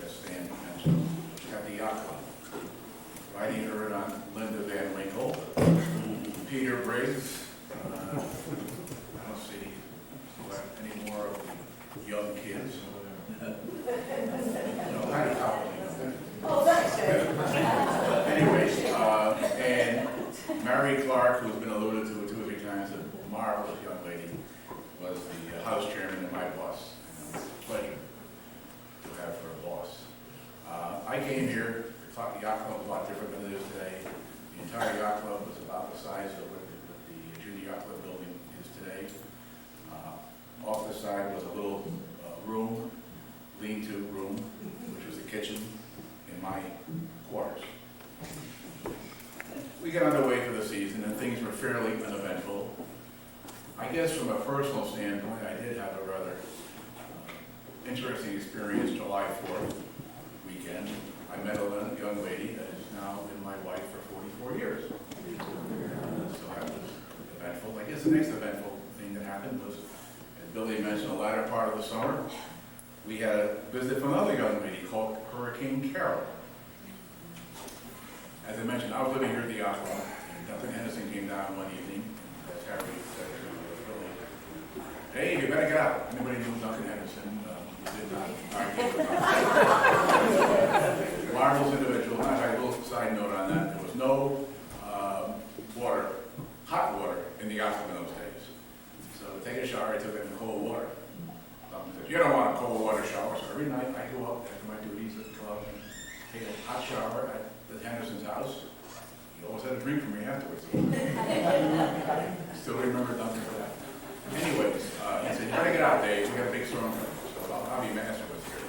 as Stan mentioned, at the yacht club. Riding herd on Linda Van Winkle, Peter Briggs, I don't see any more of the young kids. No, Heidi Copley. Oh, thanks, Anyways, and Mary Clark, who's been alluded to 2 or 3 times, a marvelous young lady, was the house chairman and my boss. And it's a pleasure to have her boss. I came here, the yacht club was a lot different than it is today. The entire yacht club was about the size of what the junior yacht club building is today. Off the side was a little room, lean-to room, which was the kitchen in my quarters. We got underway for the season and things were fairly uneventful. I guess from a personal standpoint, I did have a rather interesting experience July 4th weekend. I met a young lady that has now been my wife for 44 years. So that was eventful. I guess the next eventful thing that happened was, as Billy mentioned, the latter part of the summer, we had a visit from another young lady called Hurricane Carol. As I mentioned, I was living here at the yacht club, and Duncan Henderson came down one evening, and as Harry said to Billy, "Hey, you better get out." Anybody knew Duncan Henderson? We did not argue about it. Marvelous individual. I had a little side note on that. There was no water, hot water, in the yacht club in those days. So to take a shower, I took it in cold water. Duncan said, "You don't want a cold water shower." So every night I go up after my duties at the club and take a hot shower at the Henderson's house. He always had a drink for me afterwards. Still remember Duncan for that. Anyways, he said, "You gotta get out there. We got a big storm coming." So Bobby Master was here,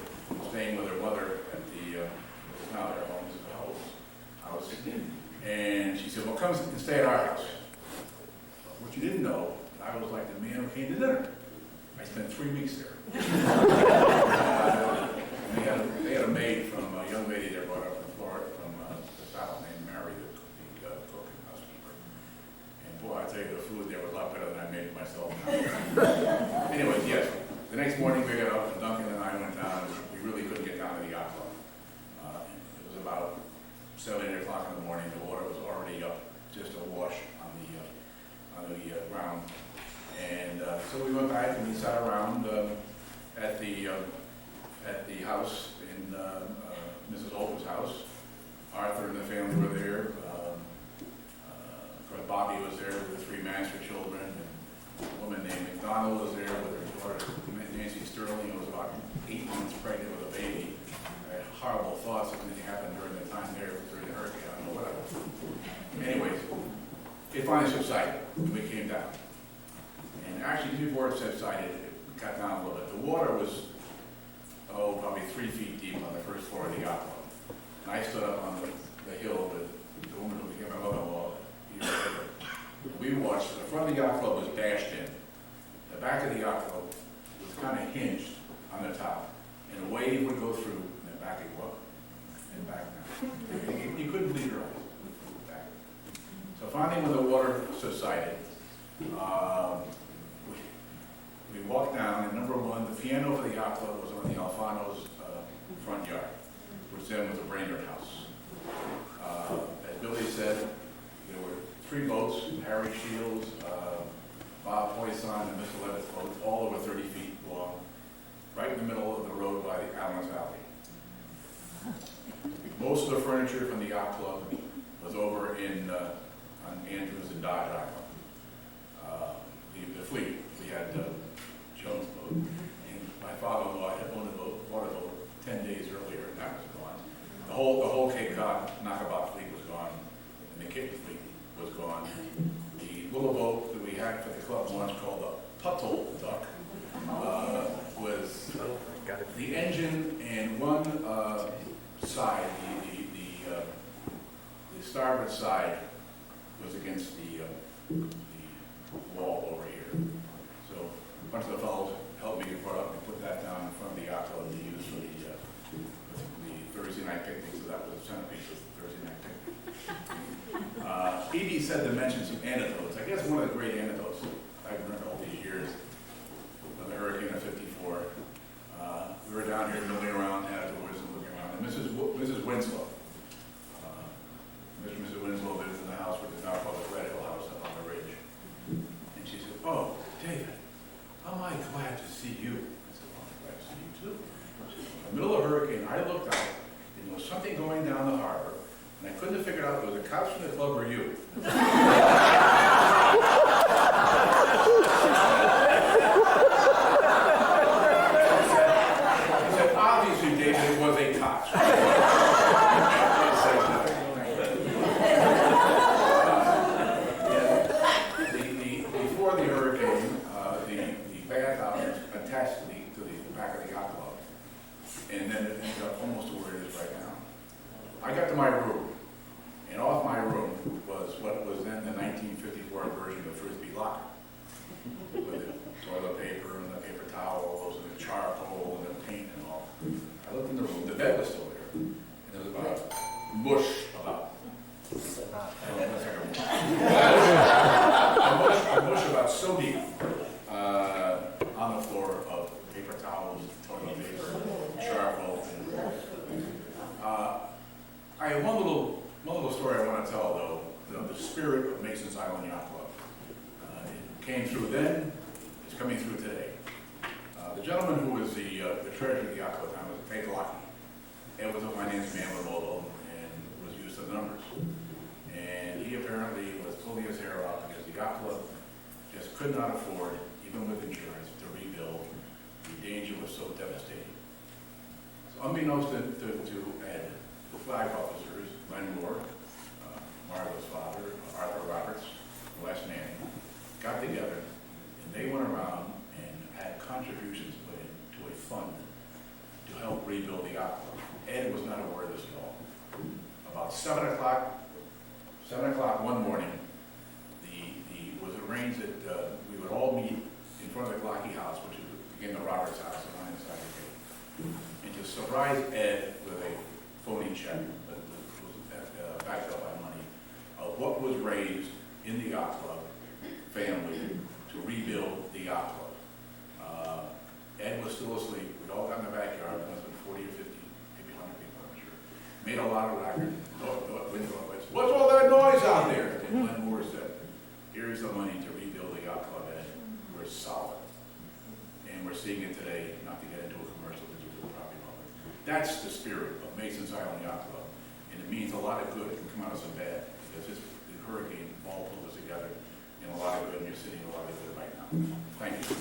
staying with her mother at the, now their home, Mrs. Howell's house. And she said, "Well, come and stay at our house." But what you didn't know, I was like the man who came to dinner. I spent 3 weeks there. And they had a maid from a young lady they brought up from Florida, from the South, named Mary, the cook and housekeeper. And boy, I tell you, the food there was a lot better than I made it myself. Anyways, yes, the next morning we got up, and Duncan and I went down. We really couldn't get down to the yacht club. It was about 7, 8 o'clock in the morning. The water was already up, just awash on the ground. And so we went back and we sat around at the house in Mrs. Holt's house. Arthur and the family were there. Of course, Bobby was there with the 3 Master children. And a woman named McDonald was there with her daughter, Nancy Sterling, who was about 8 months pregnant with a baby. I had horrible thoughts of anything happened during the time there, during the hurricane, I don't know whatever. Anyways, it finally subsided, and we came down. And actually, before it subsided, it got down a little bit. The water was, probably 3 feet deep on the first floor of the yacht club. And I stood up on the hill with the woman who became my mother-in-law. We watched, the front of the yacht club was bashed in. The back of the yacht club was kind of hinged on the top. And a wave would go through, and then back it up, and back down. You couldn't believe your eyes. Back. So finally, when the water subsided, we walked down, and number one, the piano for the yacht club was on the Alfano's front yard, which then was the Brainerd house. As Billy said, there were 3 boats, Harry Shields, Bob Poisson, and Mr. Levitt's boat, all over 30 feet long, right in the middle of the road by the Allen's Alley. Most of the furniture from the yacht club was over in on Andrews and Dodge Island. The fleet, we had Jones' boat, and my father-in-law had owned a water boat 10 days earlier, and that was gone. The whole Cape Cod knockabout fleet was gone, and the Cape fleet was gone. The little boat that we had for the club launch called the Puttle Duck was the engine and one side, the starboard side was against the wall over here. So a bunch of the fellows helped me get brought up and put that down in front of the yacht club to use for the Thursday night picnic. So that was the centerpiece of the Thursday night picnic. Edie said to mention some anecdotes. I guess one of the great anecdotes I've learned all these years of the hurricane of '54. We were down here milling around afterwards, and I looked out, and there was something going down the harbor, and I couldn't have figured out if it was a couch in the club or you. He said, obviously, David, it was a couch. Before the hurricane, the bathhouse attached to the back of the yacht club, and then it ended up almost to where it is right now. I got to my room, and off my room was what was then the 1954 version of Frisbee locker, with the toilet paper and the paper towels and the charcoal and the paint and all. I looked in the room, the bed was still there, and there was about mush about. I don't know, that's like a mush about sodium on the floor of paper towels, toilet paper, charcoal. I have one little story I want to tell, though, the spirit of Mason's Island Yacht Club. It came through then, it's coming through today. The gentleman who was the treasurer of the yacht club at the time was Ed Lockey. Ed was a finance man with Lobo and was used to the numbers. And he apparently was pulling his hair out because the yacht club just could not afford, even with insurance, to rebuild. The danger was so devastating. So unbeknownst to Ed, the flag officers, Len Moore, Margo's father, Arthur Roberts, Wes Manning, got together and they went around and had contributions put into a fund to help rebuild the yacht club. Ed was not aware of this at all. About 7 o'clock one morning, it was arranged that we would all meet in front of the Glocky house, which became the Roberts house on the side of the gate, and to surprise Ed with a phony check that was backed up by money of what was raised in the yacht club family to rebuild the yacht club. Ed was still asleep. We'd all got in the backyard. There must have been 40 or 50, maybe 100 people, I'm sure. Made a lot of racket. What's all that noise out there? And Len Moore said, here's the money to rebuild the yacht club, Ed. We're solid. And we're seeing it today, not to get into a commercial because we're the property owner. That's the spirit of Mason's Island Yacht Club. And it means a lot of good can come out of some bad, because the hurricane all pulled us together, and a lot of good, and you're seeing a lot of good right now. Thank you.